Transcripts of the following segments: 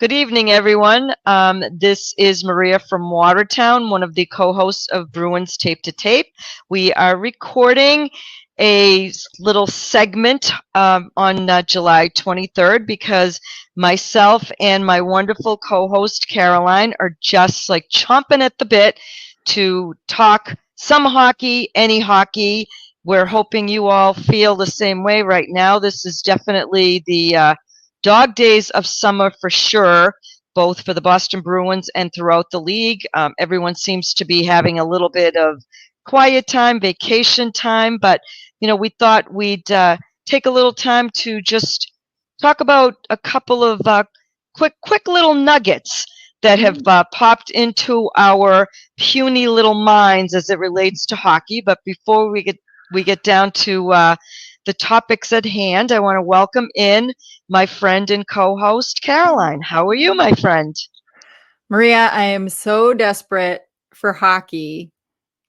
Good evening, everyone. This is Maria from Watertown, one of the co-hosts of Bruins Tape to Tape. We are recording a little segment on July 23rd because myself and my wonderful co-host Caroline are just like chomping at the bit to talk some hockey, any hockey. We're hoping you all feel the same way right now. This is definitely the dog days of summer for sure, both for the Boston Bruins and throughout the league. Everyone seems to be having a little bit of quiet time, vacation time, but we thought we'd take a little time to just talk about a couple of quick little nuggets that have popped into our puny little minds as it relates to hockey. But before we get down to the topics at hand, I want to welcome in my friend and co-host, Caroline. How are you, my friend? Maria, I am so desperate for hockey.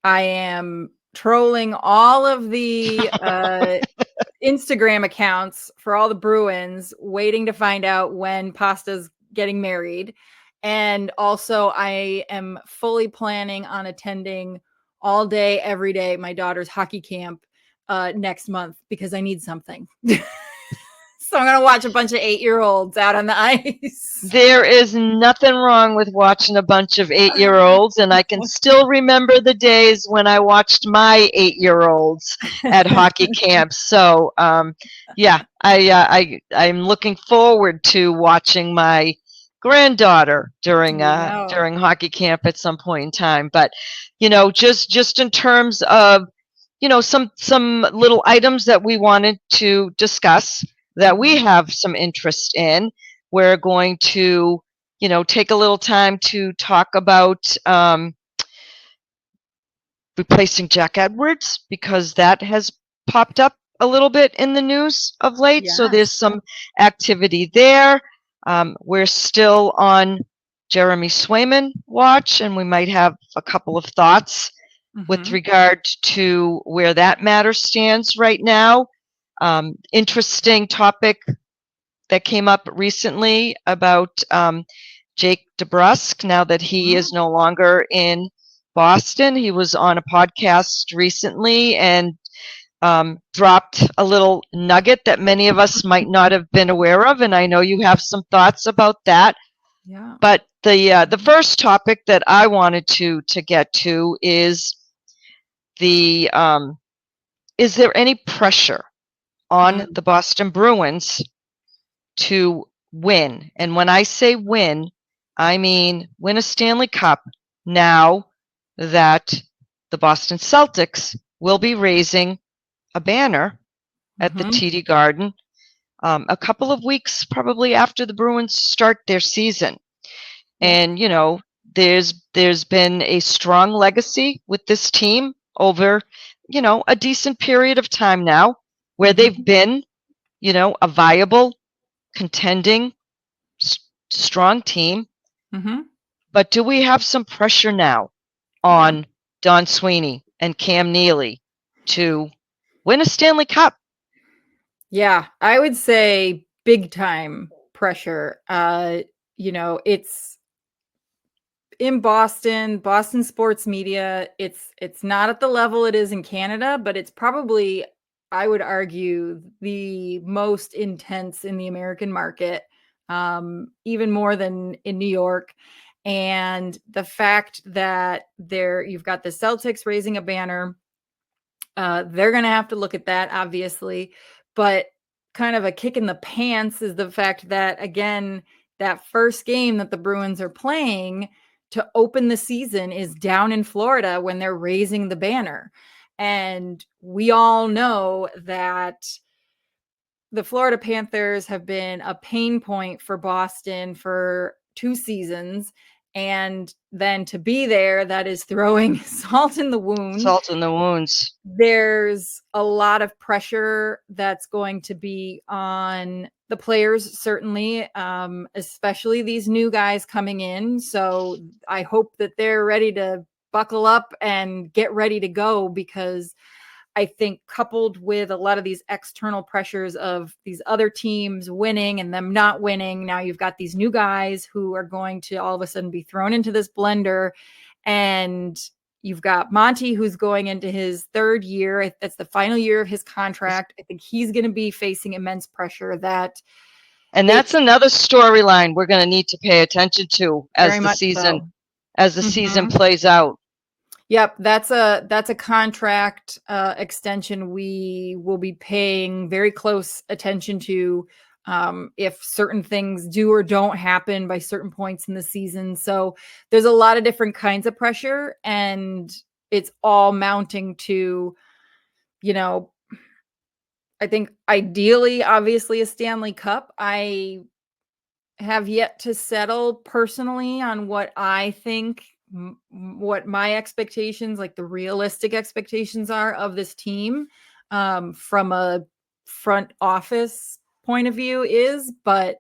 I am trolling all of the Instagram accounts for all the Bruins, waiting to find out when Pasta's getting married. And also, I am fully planning on attending all day, every day, my daughter's hockey camp next month because I need something. So I'm going to watch a bunch of 8-year-olds out on the ice. There is nothing wrong with watching a bunch of 8-year-olds, and I can still remember the days when I watched my 8-year-olds at hockey camps. So, yeah, I'm looking forward to watching my granddaughter during hockey camp at some point in time. But just in terms of some little items that we wanted to discuss that we have some interest in. We're going to, take a little time to talk about replacing Jack Edwards because that has popped up a little bit in the news of late. Yes. So there's some activity there. We're still on Jeremy Swayman watch, and we might have a couple of thoughts with regard to where that matter stands right now. Interesting topic that came up recently about Jake DeBrusk, now that he is no longer in Boston. He was on a podcast recently and dropped a little nugget that many of us might not have been aware of, and I know you have some thoughts about that. Yeah. But the first topic that I wanted to get to is is there any pressure on the Boston Bruins to win? And when I say win, I mean win a Stanley Cup now that the Boston Celtics will be raising a banner at the TD Garden a couple of weeks probably after the Bruins start their season. And, there's been a strong legacy with this team over, a decent period of time now where they've been, a viable, contending, strong team. But do we have some pressure now on Don Sweeney and Cam Neely to win a Stanley Cup? Yeah, I would say big time pressure. It's in Boston sports media. It's not at the level it is in Canada, but it's probably, I would argue, the most intense in the American market, even more than in New York. And the fact that you've got the Celtics raising a banner, they're going to have to look at that, obviously. But kind of a kick in the pants is the fact that, again, that first game that the Bruins are playing to open the season is down in Florida when they're raising the banner. And we all know that the Florida Panthers have been a pain point for Boston for 2 seasons. And then to be there, that is throwing salt in the wound. Salt in the wounds. There's a lot of pressure that's going to be on the players, certainly, especially these new guys coming in. So I hope that they're ready to buckle up and get ready to go because I think coupled with a lot of these external pressures of these other teams winning and them not winning, now you've got these new guys who are going to all of a sudden be thrown into this blender. And you've got Monty, who's going into his third year. That's the final year of his contract. I think he's going to be facing immense pressure. And that's another storyline we're going to need to pay attention to as the season plays out. Yep, that's a contract extension we will be paying very close attention to if certain things do or don't happen by certain points in the season. So there's a lot of different kinds of pressure, and it's all mounting to, I think ideally, obviously, a Stanley Cup. I have yet to settle personally on what I think, what my expectations, like the realistic expectations are of this team from a front office point of view is, but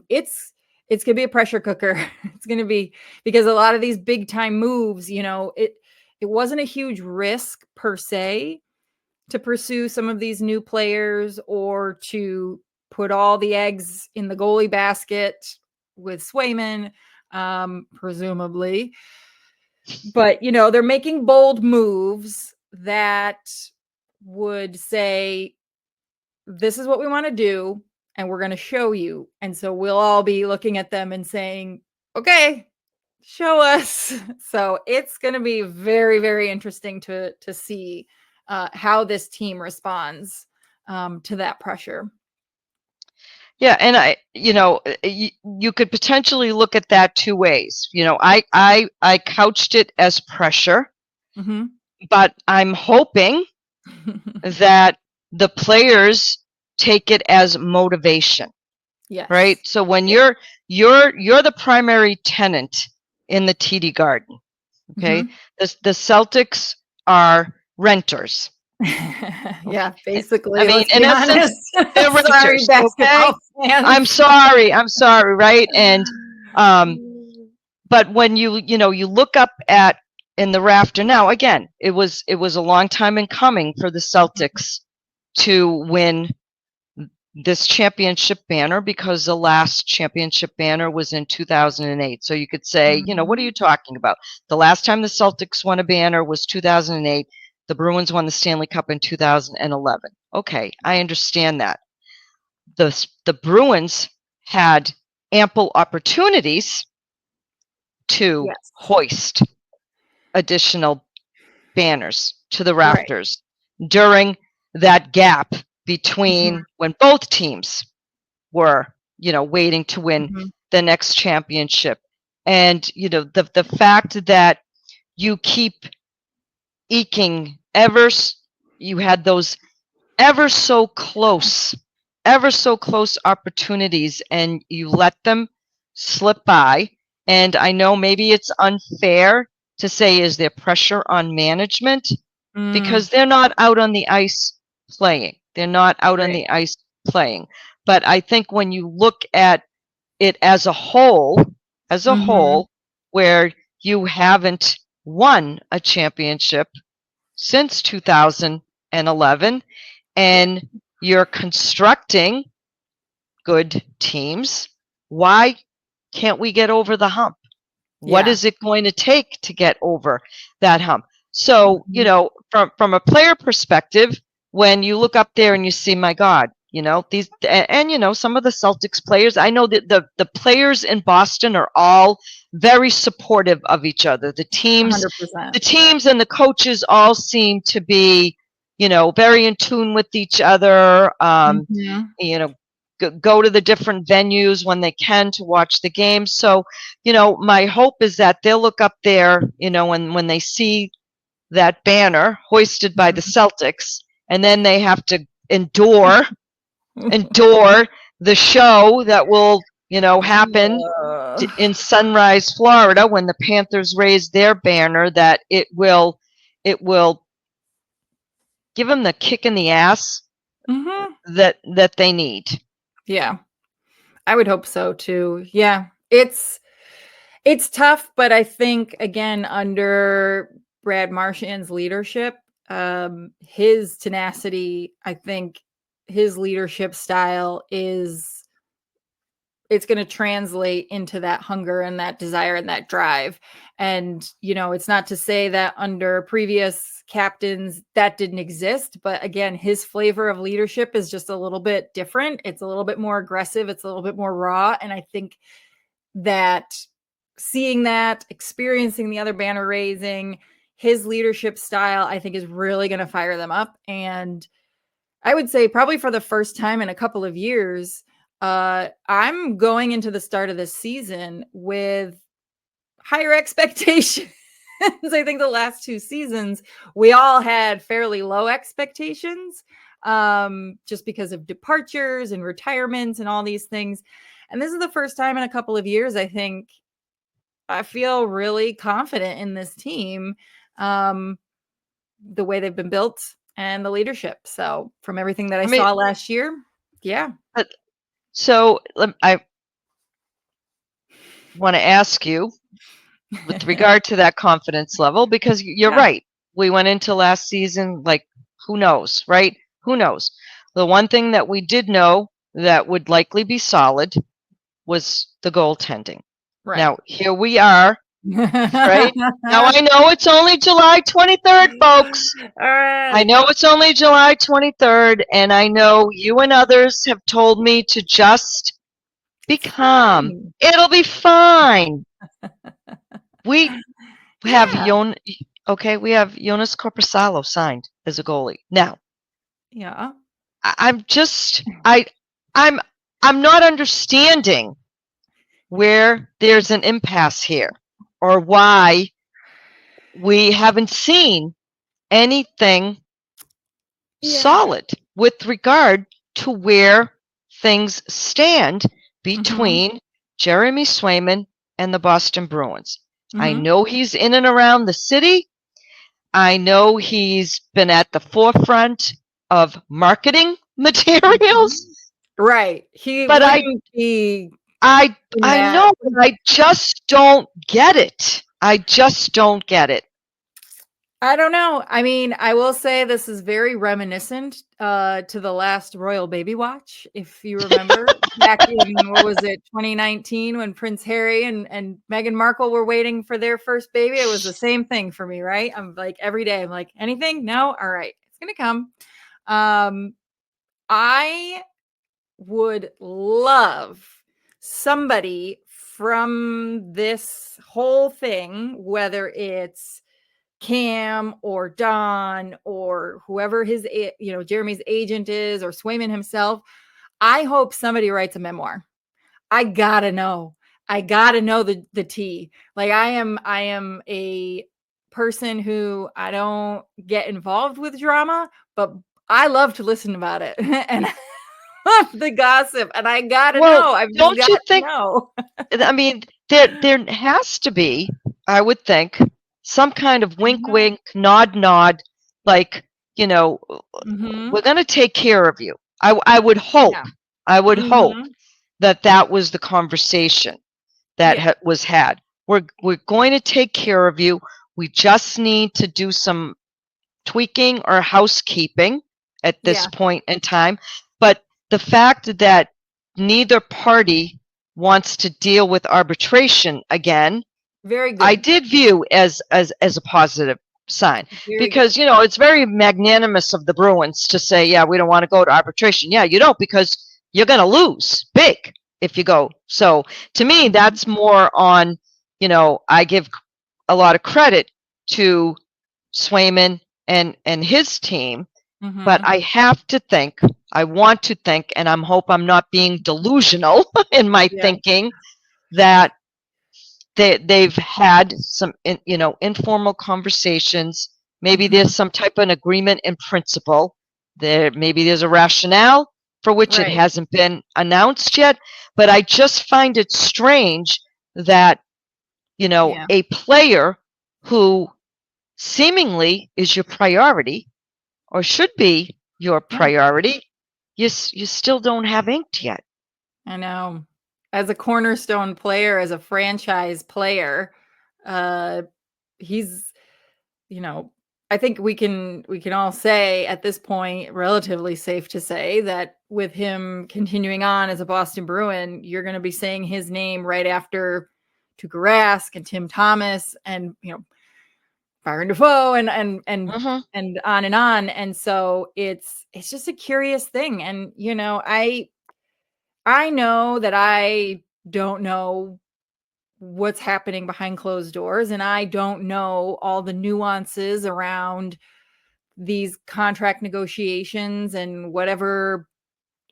it's going to be a pressure cooker. It's going to be, because a lot of these big time moves, it wasn't a huge risk per se to pursue some of these new players or to put all the eggs in the goalie basket with Swayman, presumably. But, they're making bold moves that would say, this is what we want to do, and we're going to show you. And so we'll all be looking at them and saying, okay, show us. So it's going to be very, very interesting to see how this team responds to that pressure. Yeah, and you could potentially look at that two ways. I couched it as pressure, but I'm hoping that the players take it as motivation. Yes. Right. So when you're the primary tenant in the TD Garden, okay, the Celtics are renters. Yeah, basically. I mean, in essence, they're renters. Okay? I'm sorry, right? And but when you look up in the rafter now, again, it was a long time in coming for the Celtics to win this championship banner, because the last championship banner was in 2008. So you could say, what are you talking about? The last time the Celtics won a banner was 2008. The Bruins won the Stanley Cup in 2011. Okay, I understand that. The Bruins had ample opportunities to hoist additional banners to the rafters during that gap between when both teams were, waiting to win the next championship. And, the fact that you keep eking you had those ever so close opportunities, and you let them slip by. And I know maybe it's unfair to say, is there pressure on management? Because they're not out on the ice playing. But I think when you look at it as a whole, where you haven't won a championship since 2011, and you're constructing good teams, why can't we get over the hump? What is it going to take to get over that hump? So, from a player perspective, when you look up there and you see, my God, these, and some of the Celtics players, I know that the players in Boston are all very supportive of each other. The teams 100%. And the coaches all seem to be, very in tune with each other. Go to the different venues when they can to watch the game. So, my hope is that they'll look up there, when they see that banner hoisted by the Celtics, and then they have to endure the show that will, happen in Sunrise, Florida, when the Panthers raise their banner, that it will give them the kick in the ass that they need. Yeah, I would hope so too. Yeah, it's tough, but I think, again, under Brad Marchand's leadership, his tenacity, I think his leadership style it's going to translate into that hunger and that desire and that drive. And, it's not to say that under previous captains that didn't exist, but again, his flavor of leadership is just a little bit different. It's a little bit more aggressive. It's a little bit more raw. And I think that seeing that, experiencing the other banner raising, his leadership style, I think is really going to fire them up. And I would say probably for the first time in a couple of years, I'm going into the start of this season with higher expectations. I think the last 2 seasons, we all had fairly low expectations, just because of departures and retirements and all these things. And this is the first time in a couple of years, I think I feel really confident in this team, the way they've been built and the leadership. So from everything that I mean, saw last year, yeah. So I want to ask you with regard to that confidence level, because you're Yeah. right. We went into last season like, who knows, right? Who knows? The one thing that we did know that would likely be solid was the goaltending. Right. Now, here we are, right? Now, I know it's only July 23rd, folks. All right. I know it's only July 23rd, and I know you and others have told me to just be calm. Fine. It'll be fine. We have Yeah. we have Jonas Corposalo signed as a goalie. Now, Yeah. I'm not understanding where there's an impasse here or why we haven't seen anything solid with regard to where things stand between Jeremy Swayman and the Boston Bruins. I know he's in and around the city. I know he's been at the forefront of marketing materials. Right. He but wouldn't be I know, but I just don't get it. I just don't get it. I don't know. I mean, I will say this is very reminiscent to the last Royal Baby Watch. If you remember back in, what was it, 2019, when Prince Harry and Meghan Markle were waiting for their first baby. It was the same thing for me, right? I'm like, every day, I'm like, anything? No? All right. It's going to come. I would love somebody from this whole thing, whether it's Cam or Don or whoever his, Jeremy's agent is, or Swayman himself. I hope somebody writes a memoir. I gotta know. I gotta know the tea. Like I am a person who I don't get involved with drama, but I love to listen about it and love the gossip. And I gotta know. I've just got to know. I mean, there has to be, I would think, some kind of wink, wink, nod, nod, like, we're going to take care of you. I would hope, that was the conversation that was had. We're going to take care of you. We just need to do some tweaking or housekeeping at this point in time. But the fact that neither party wants to deal with arbitration again, very good. I did view as a positive sign, because it's very magnanimous of the Bruins to say, yeah, we don't want to go to arbitration. Yeah, you don't, because you're going to lose big if you go. So to me, that's more on, I give a lot of credit to Swayman and his team, but I have to think, I want to think, and I hope I'm not being delusional in my thinking, that they've had some, informal conversations. Maybe there's some type of an agreement in principle. Maybe there's a rationale for which it hasn't been announced yet. But I just find it strange that, a player who seemingly is your priority, or should be your priority, you still don't have inked yet. I know. As a cornerstone player, as a franchise player, he's, I think we can all say at this point, relatively safe to say, that with him continuing on as a Boston Bruin, you're going to be saying his name right after Tuukka Rask and Tim Thomas and Byron Dafoe and on and on. And so it's just a curious thing. And I know that I don't know what's happening behind closed doors, and I don't know all the nuances around these contract negotiations and whatever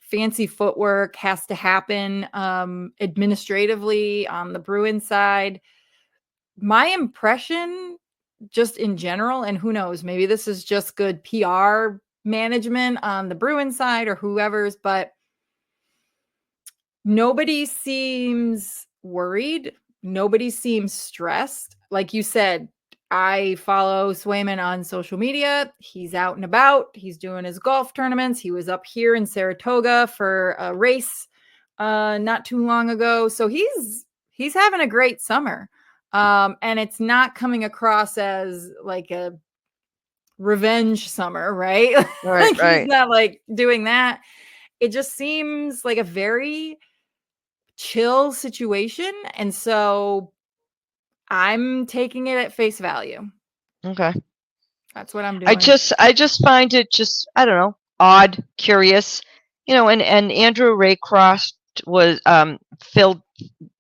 fancy footwork has to happen administratively on the Bruins side. My impression, just in general, and who knows, maybe this is just good PR management on the Bruins side or whoever's, but nobody seems worried. Nobody seems stressed. Like you said, I follow Swayman on social media. He's out and about. He's doing his golf tournaments. He was up here in Saratoga for a race not too long ago. So he's having a great summer. And it's not coming across as like a revenge summer, right? Right, Like right. he's not like doing that. It just seems like a very chill situation. And so I'm taking it at face value. Okay. That's what I'm doing. I just find it just, I don't know, odd, curious, and Andrew Raycroft was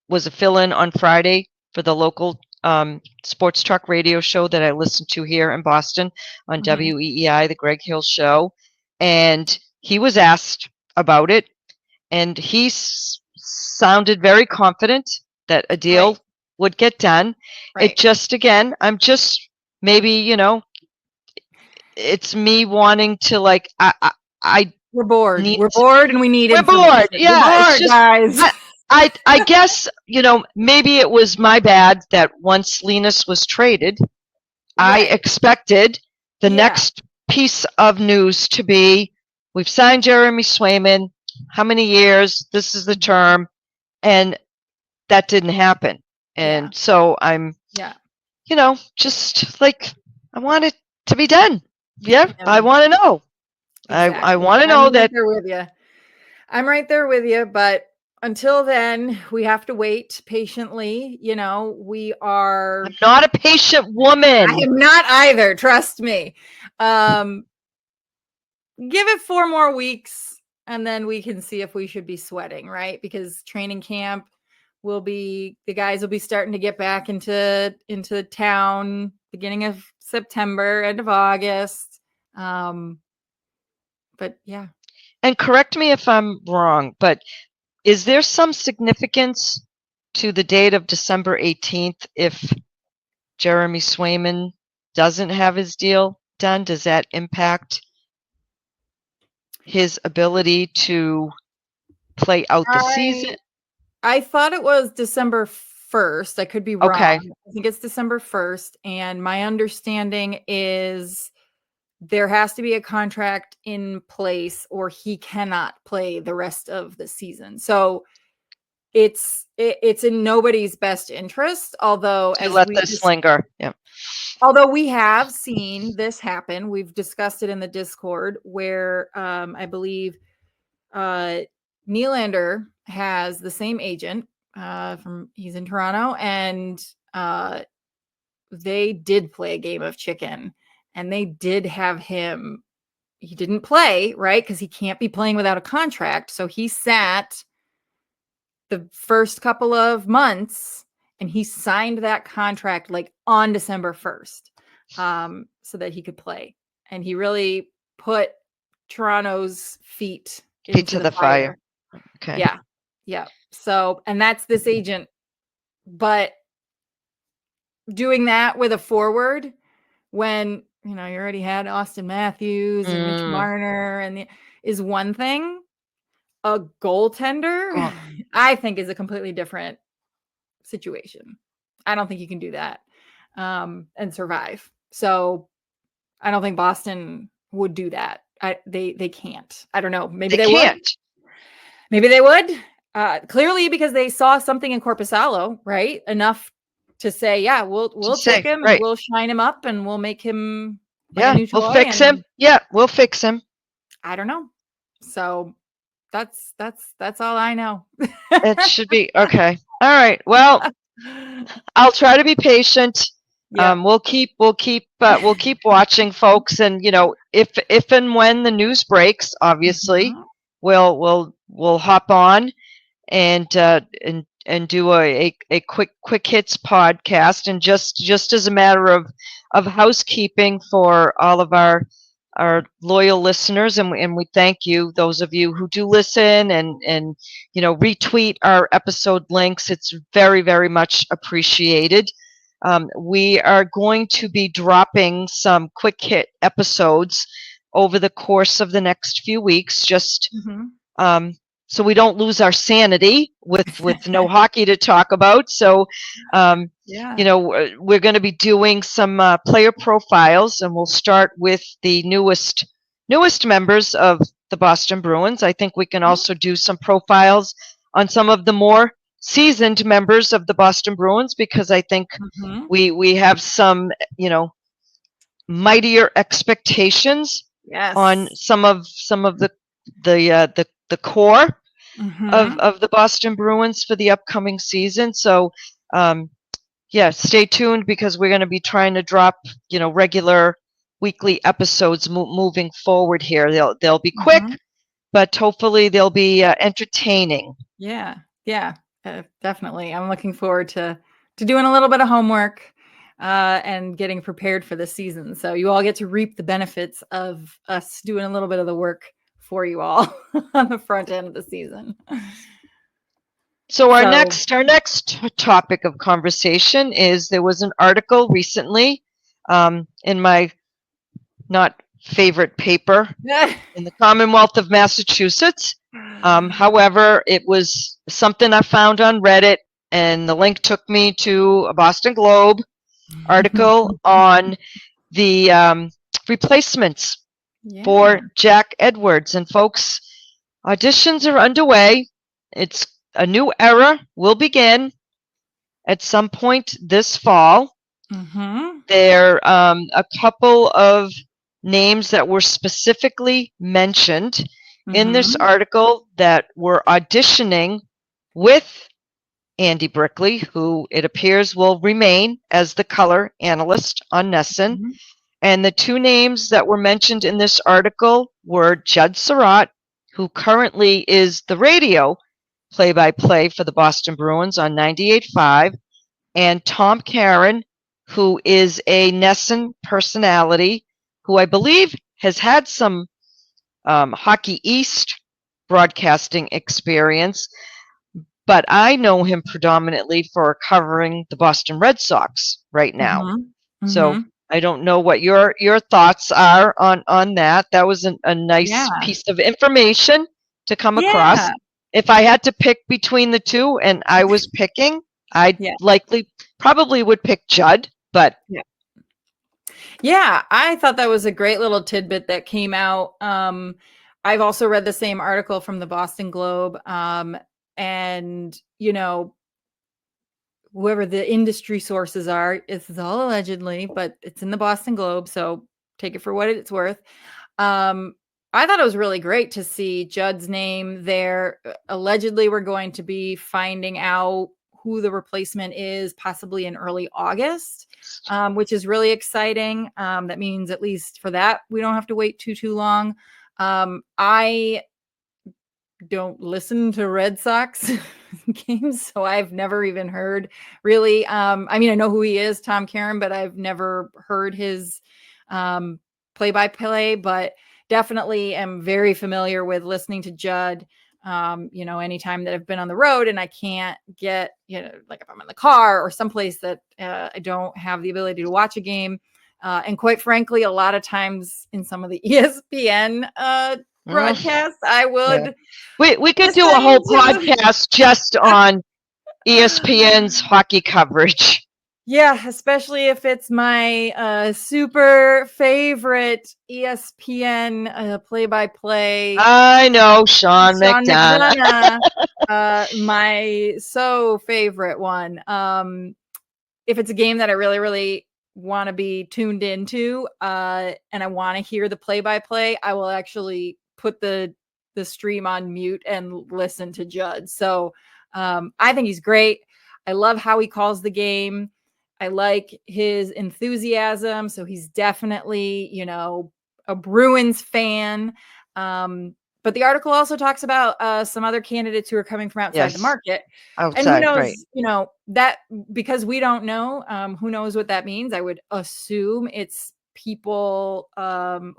was a fill-in on Friday for the local sports talk radio show that I listened to here in Boston on WEEI, the Greg Hill Show, and he was asked about it, and he sounded very confident that a deal would get done. It just, again, I'm just maybe, it's me wanting to like, we're bored. We're bored and we need we're bored. Yeah, we're bored, it's just, guys. I guess, maybe it was my bad that once Linus was traded, I expected the next piece of news to be, we've signed Jeremy Swayman, how many years, this is the term, and that didn't happen. And so I'm, just like, I want it to be done. Yeah, I want to know. Exactly. I want to know that. I'm right there with you, but until then, we have to wait patiently. We are. I'm not a patient woman. I am not either. Trust me. Give it 4 more weeks, and then we can see if we should be sweating, right? Because training camp the guys will be starting to get back into town beginning of September, end of August. But yeah. And correct me if I'm wrong, but is there some significance to the date of December 18th if Jeremy Swayman doesn't have his deal done? Does that impact his ability to play out the season? I thought it was December 1st. I could be wrong. Okay. I think it's December 1st. And my understanding is there has to be a contract in place or he cannot play the rest of the season. So it's in nobody's best interest, although to let this linger. Yeah. Although we have seen this happen. We've discussed it in the Discord where I believe Nylander has the same agent he's in Toronto, and they did play a game of chicken, and they did have him. He didn't play, right? Because he can't be playing without a contract. So he sat the first couple of months and he signed that contract like on December 1st so that he could play. And he really put Toronto's feet into the fire. Okay. Yeah. Yeah. So, and that's this agent, but doing that with a forward when, you already had Austin Matthews and Mitch Marner and is one thing. A goaltender, I think, is a completely different situation. I don't think you can do that and survive. So I don't think Boston would do that. They can't. I don't know. Maybe they would. Maybe they would. Clearly, because they saw something in Korpisalo, right? Enough to say, yeah, we'll take him, and we'll shine him up, and we'll make him like a Yeah, new we'll toy, fix him. and Yeah, we'll fix him. I don't know. So that's all I know. It should be okay. All right. Well, I'll try to be patient. Yep. We'll keep watching, folks, and if and when the news breaks, obviously, Mhm. we'll hop on and do a quick hits podcast, and just as a matter of housekeeping for all of our loyal listeners, and we thank you, those of you who do listen and retweet our episode links. It's very, very much appreciated. We are going to be dropping some quick hit episodes over the course of the next few weeks, just Mhm. um, so we don't lose our sanity with no hockey to talk about. So, Yeah. we're going to be doing some player profiles, and we'll start with the newest members of the Boston Bruins. I think we can also do some profiles on some of the more seasoned members of the Boston Bruins, because I think Mhm. we have some mightier expectations on Yes. some of the core Mhm. of the Boston Bruins for the upcoming season. So, um, yeah, stay tuned, because we're going to be trying to drop, regular weekly episodes moving forward here. They'll be quick, Mhm. but hopefully they'll be entertaining. Yeah. Yeah. Definitely. I'm looking forward to doing a little bit of homework and getting prepared for the season. So you all get to reap the benefits of us doing a little bit of the work for you all on the front end of the season. So our So next topic of conversation is, there was an article recently in my not favorite paper in the Commonwealth of Massachusetts. However, it was something I found on Reddit, and the link took me to a Boston Globe article on the replacements yeah. for Jack Edwards. And folks, auditions are underway. It's a new era will begin at some point this fall. Mhm. There a couple of names that were specifically mentioned in this Mhm. article that were auditioning with Andy Brickley, who it appears will remain as the color analyst on NESN. Mhm. And the two names that were mentioned in this article were Judd Surratt, who currently is the radio play-by-play for the Boston Bruins on 98.5, and Tom Caron, who is a NESN personality, who I believe has had some Hockey East broadcasting experience, but I know him predominantly for covering the Boston Red Sox right now. Mhm. So Mhm. I don't know what your thoughts are on that. That was a nice Yeah. piece of information to come across. Yeah. If I had to pick between the two, and I was picking, I Yeah. probably would pick Judd, but Yeah. Yeah, I thought that was a great little tidbit that came out. I've also read the same article from the Boston Globe. And, whoever the industry sources are, this is all allegedly, but it's in the Boston Globe. So take it for what it's worth. Um, I thought it was really great to see Judd's name there. Allegedly, we're going to be finding out who the replacement is possibly in early August, which is really exciting. That means at least for that, we don't have to wait too long. I don't listen to Red Sox games, so I've never even heard really. I mean, I know who he is, Tom Caron, but I've never heard his play-by-play, but definitely am very familiar with listening to Judd. Anytime that I've been on the road and I can't get, like if I'm in the car or someplace that I don't have the ability to watch a game. And quite frankly, a lot of times in some of the ESPN broadcasts, I yeah, would we could do a listen whole to. podcast just on ESPN's hockey coverage. Yeah, especially if it's my super favorite ESPN play-by-play, I know, Sean Sean McDonough. McDonough, my so favorite one. If it's a game that I really, really want to be tuned into, and I want to hear the play-by-play, I will actually put the stream on mute and listen to Judd. So I think he's great. I love how he calls the game. I like his enthusiasm. So he's definitely, you know, a Bruins fan. But the article also talks about some other candidates who are coming from outside the Yes. market. And who Outside, knows, right. you know, that because we don't know, who knows what that means. I would assume it's people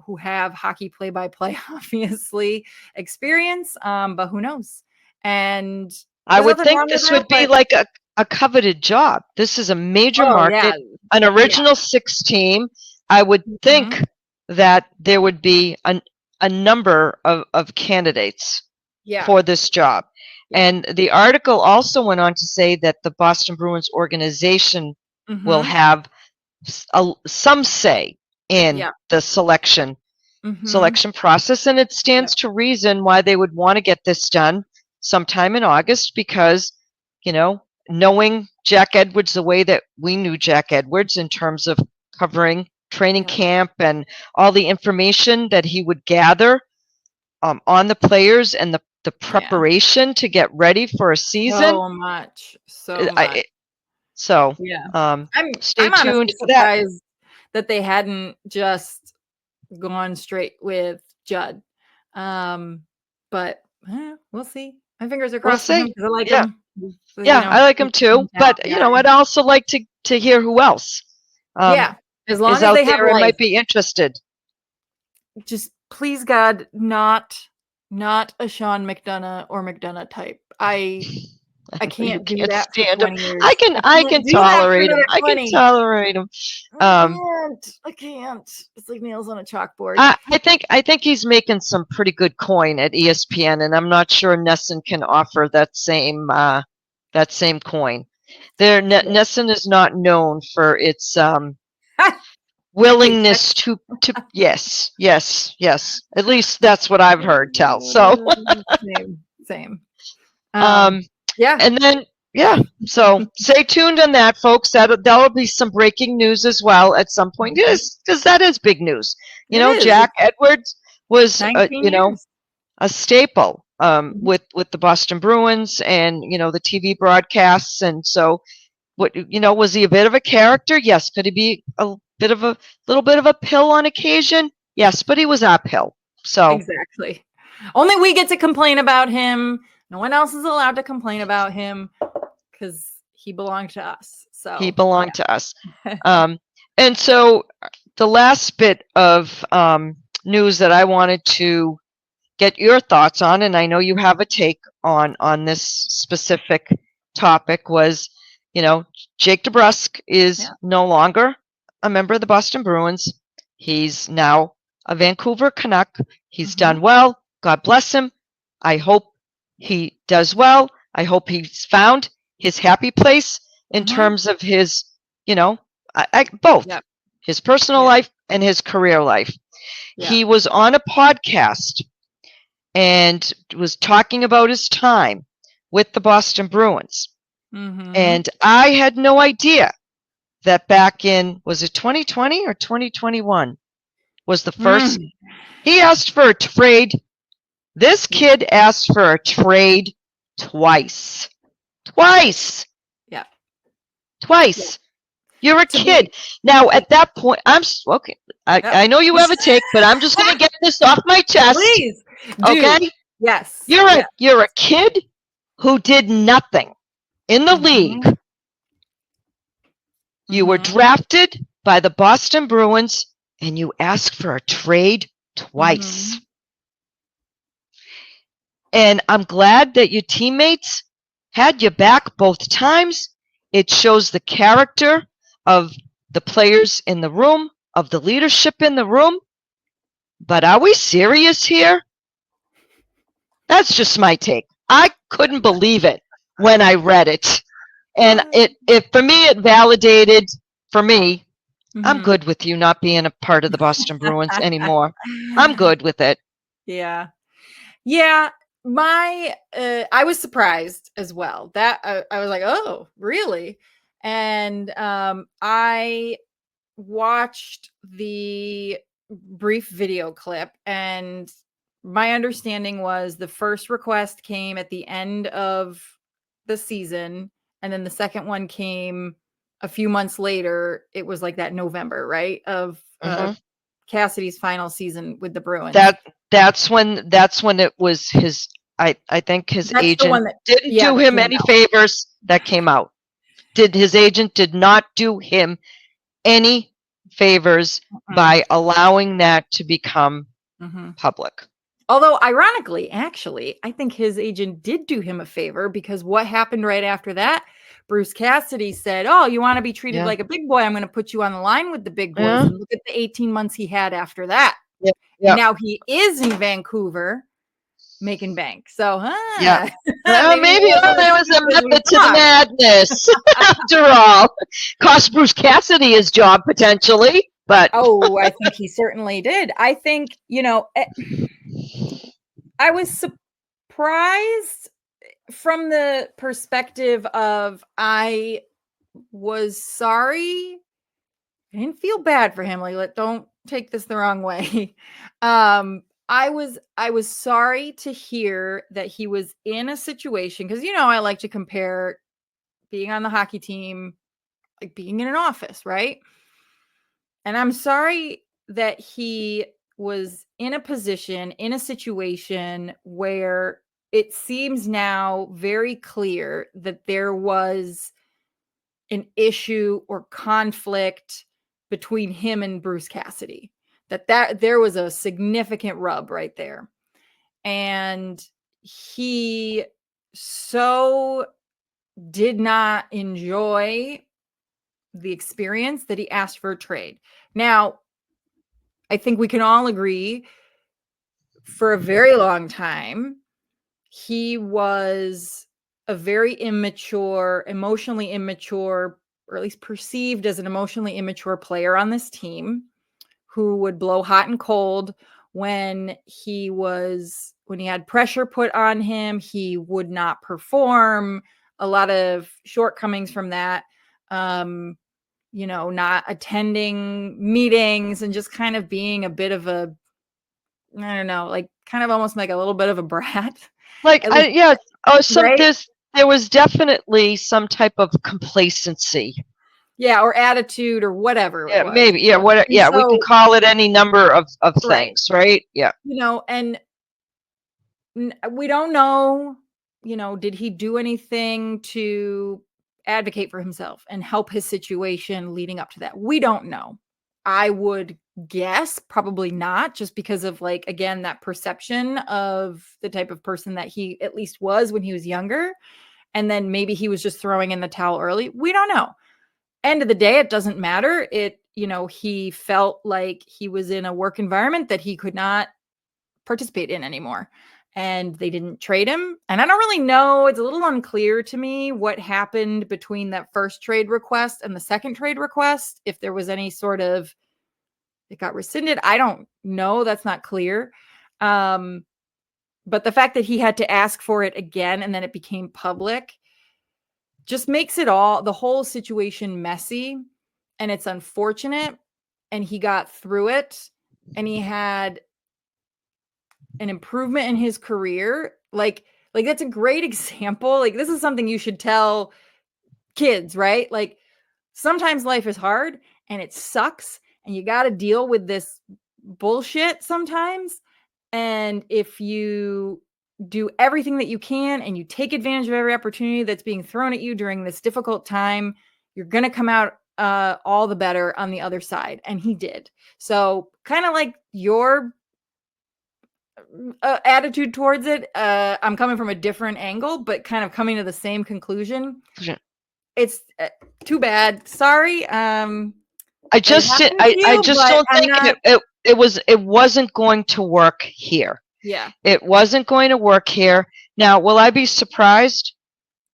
who have hockey play-by-play, obviously, experience, but who knows? And I there's would nothing think wrong with this that, would be but like a coveted job. This is a major oh yeah, market, an yeah. original six team. I would think Mhm. that there would be a number of candidates Yeah. for this job. Yeah. And the article also went on to say that the Boston Bruins organization will Mhm. have some say in Yeah. the selection Mhm. process, and it Yeah. stands to reason why they would want to get this done sometime in August, because, you know, knowing Jack Edwards the way that we knew Jack Edwards in terms of covering training Yeah. camp and all the information that he would gather on the players and the Yeah. preparation to get ready for a season. So much. So much. I, so Yeah. stay I'm honestly tuned for that. surprised that they hadn't just gone straight with Judd. But we'll see. My fingers are We'll crossed for him see. because I like Yeah. him. You Yeah, know, I like him he's too, hometown but, you know, guy. I'd also like to hear who else Yeah. As long is as out they have there and life. might be interested. Just please God, not a Sean McDonough or McDonough type. I I know you can't do can't that for stand him. 20 years. I I can't can do that for tolerate him. another I can 20. tolerate him. I Um, can't. I can't. It's like nails on a chalkboard. I think he's making some pretty good coin at ESPN, and I'm not sure NESN can offer that same coin. Yeah. NESN is not known for its Paycheck. willingness to yes. At least that's what I've heard tell. So Same. um Yeah. and then yeah, so stay tuned on that, folks. That'll be some breaking news as well at some point. Yes, because that is big news. You It know, is. Jack It's Edwards was 19 years. a staple Mhm. with the Boston Bruins and, you know, the TV broadcasts. And so what, you know, was he a bit of a character? Yes. Could he be a little bit of a pill on occasion? Yes, but he was uphill. So Exactly. Only we get to complain about him. No one else is allowed to complain about him because he belonged to us. he So belonged to us. And so the last bit of news that I wanted to get your thoughts on, and I know you have a take on this specific topic, was, you know, Jake DeBrusk is no longer a member of the Boston Bruins. He's now a Vancouver Canuck. He's done well. God bless him. I hope he does well. I hope he's found his happy place in terms of his, you know, both Yep. his personal Yeah. life and his career life. Yeah. He was on a podcast and was talking about his time with the Boston Bruins. And I had no idea that back in, was it 2020 or 2021, was the first, he asked for a trade. This kid asked for a trade twice. Twice. Yeah. Twice. You're a To kid. be Now, at that point, okay. I know you have a take, but I'm just going to get this off my chest. Please do. Okay? Yes. You're a kid who did nothing in the league. You were drafted by the Boston Bruins and you asked for a trade twice. And I'm glad that your teammates had your back both times. It shows the character of the players in the room, of the leadership in the room. But are we serious here? That's just my take. I couldn't believe it when I read it. And it for me, it validated, for me, I'm good with you not being a part of the Boston Bruins anymore. I'm good with it. Yeah. Yeah. I was surprised as well. That I was like, oh, really? And I watched the brief video clip, and my understanding was the first request came at the end of the season, and then the second one came a few months later. It was like that November, right, of Cassidy's final season with the Bruins. That's when it was his. I think his agent didn't do him any favors. That came out. His agent did not do him any favors by allowing that to become public. Although, ironically, actually, I think his agent did do him a favor, because what happened right after that? Bruce Cassidy said, "Oh, you want to be treated like a big boy? I'm going to put you on the line with the big boys." And look at the 18 months he had after that. Now he is in Vancouver making bank. So, maybe there was a method to the madness. After all, cost Bruce Cassidy his job potentially, but I think he certainly did. I think, I was surprised from the perspective of, I was sorry. I didn't feel bad for him. Like, don't take this the wrong way. I was sorry to hear that he was in a situation, because I like to compare being on the hockey team like being in an office, right? And I'm sorry that he was in a position, in a situation where it seems now very clear that there was an issue or conflict between him and Bruce Cassidy, that there was a significant rub right there. And he so did not enjoy the experience that he asked for a trade. Now, I think we can all agree, for a very long time, he was a very immature, emotionally immature, or at least perceived as an emotionally immature player on this team, who would blow hot and cold when he had pressure put on him. He would not perform. A lot of shortcomings from that. Not attending meetings and just kind of being a bit of a, I don't know, like kind of almost like a little bit of a brat. Like, there was definitely some type of complacency. Yeah, or attitude or whatever it was. Maybe. Yeah, we can call it any number of things, right? Yeah. And we don't know, did he do anything to advocate for himself and help his situation leading up to that? We don't know. I would guess probably not, just because of, like, again, that perception of the type of person that he at least was when he was younger. And then maybe he was just throwing in the towel early. We don't know. End of the day, it doesn't matter. He felt like he was in a work environment that he could not participate in anymore. And they didn't trade him. And I don't really know. It's a little unclear to me what happened between that first trade request and the second trade request. If there was any sort of, it got rescinded. I don't know. That's not clear. But the fact that he had to ask for it again and then it became public just makes the whole situation messy. And it's unfortunate. And he got through it. And he had an improvement in his career. Like that's a great example. Like, this is something you should tell kids, right? Like, sometimes life is hard and it sucks and you got to deal with this bullshit sometimes. And if you do everything that you can and you take advantage of every opportunity that's being thrown at you during this difficult time, you're going to come out all the better on the other side. And he did. So kind of like your attitude towards it, I'm coming from a different angle, but kind of coming to the same conclusion. Yeah. It's too bad. Sorry. I just don't think it wasn't going to work here. Yeah. It wasn't going to work here. Now, will I be surprised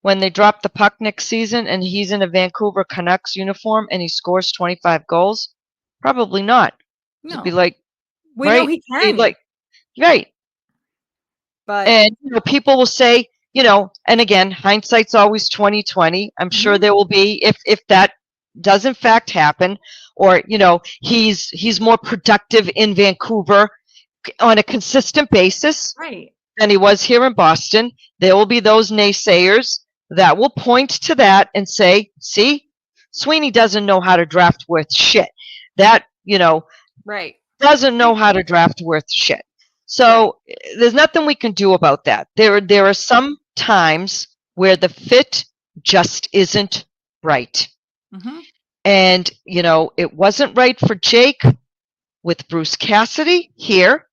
when they drop the puck next season and he's in a Vancouver Canucks uniform and he scores 25 goals? Probably not. No. It'd be like, we know he can. Like, right. And people will say, and again, hindsight's always 20/20. I'm sure there will be, if that does in fact happen, or he's more productive in Vancouver on a consistent basis Right. than he was here in Boston, there will be those naysayers that will point to that and say, see, Sweeney doesn't know how to draft worth shit. That, Right. doesn't know how to draft worth shit. So Right. there's nothing we can do about that. There are some times where the fit just isn't right. Mm-hmm. And, it wasn't right for Jake with Bruce Cassidy here.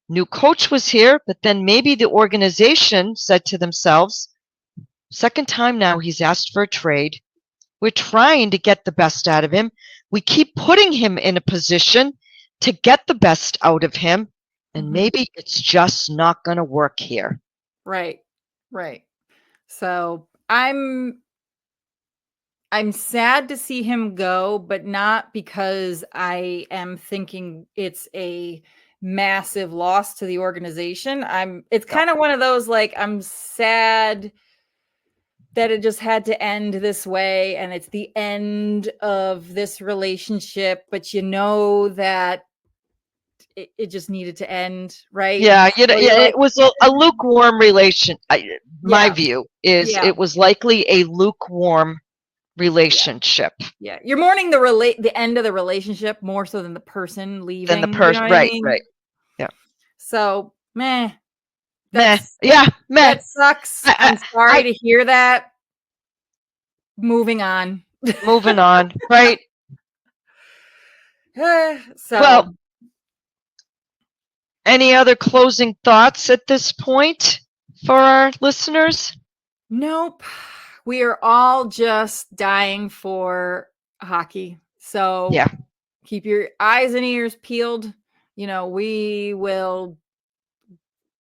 New coach was here, but then maybe the organization said to themselves, second time now he's asked for a trade. We're trying to get the best out of him. We keep putting him in a position to get the best out of him, and Mm-hmm. maybe it's just not going to work here. Right. Right. So I'm sad to see him go, but not because I am thinking it's a massive loss to the organization. It's kind of one of those, like, I'm sad that it just had to end this way and it's the end of this relationship, but that it just needed to end, right? Yeah, So like, it was a lukewarm relation. My yeah, view is yeah, it was likely a lukewarm relationship. yeah. You're mourning the end of the relationship more so than the person leaving. Than the You know person, what I mean? right. Yeah. So meh. Meh. That sucks. I'm sorry I to hear that. Moving on. moving on, right? So Well, any other closing thoughts at this point for our listeners? Nope. We are all just dying for hockey. So Yeah. keep your eyes and ears peeled. We will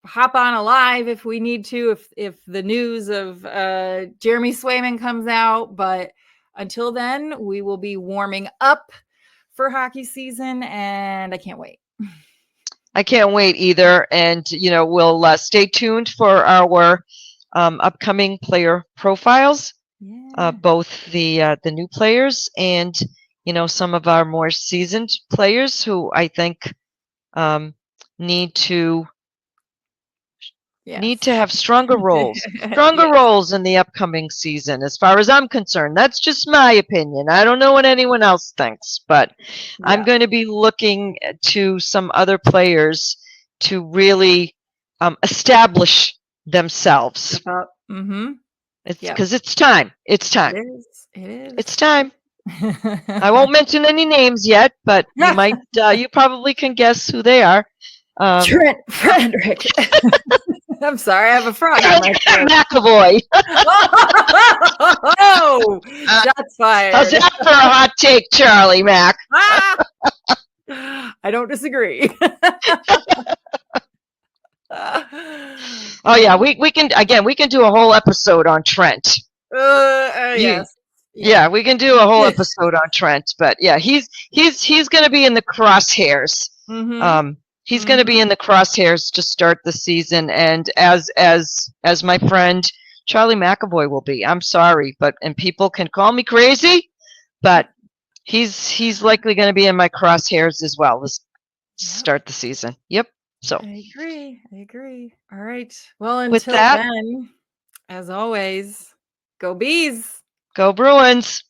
hop on a live if we need to, if the news of Jeremy Swayman comes out. But until then, we will be warming up for hockey season, and I can't wait. I can't wait either. And, we'll stay tuned for our upcoming player profiles, both the new players and, some of our more seasoned players who I think need to have stronger roles, roles in the upcoming season. As far as I'm concerned, that's just my opinion. I don't know what anyone else thinks, but I'm going to be looking to some other players to really establish themselves. Mm-hmm. Because it's time. It's time. It is. It's time. I won't mention any names yet, but you might. You probably can guess who they are. Trent Frederick. I'm sorry, I have a frog on my throat. McAvoy. Oh, shots fired. How's that for a hot take, Charlie Mac? I don't disagree. Oh yeah, we can do a whole episode on Trent. Yes. Yeah, we can do a whole episode on Trent, but yeah, he's going to be in the crosshairs. Mm-hmm. He's going to be in the crosshairs to start the season, and as my friend Charlie McAvoy will be. I'm sorry, and people can call me crazy, but he's likely going to be in my crosshairs as well. Let's start the season. Yep. So I agree. All right. Well, until then, as always, go Bees. Go Bruins.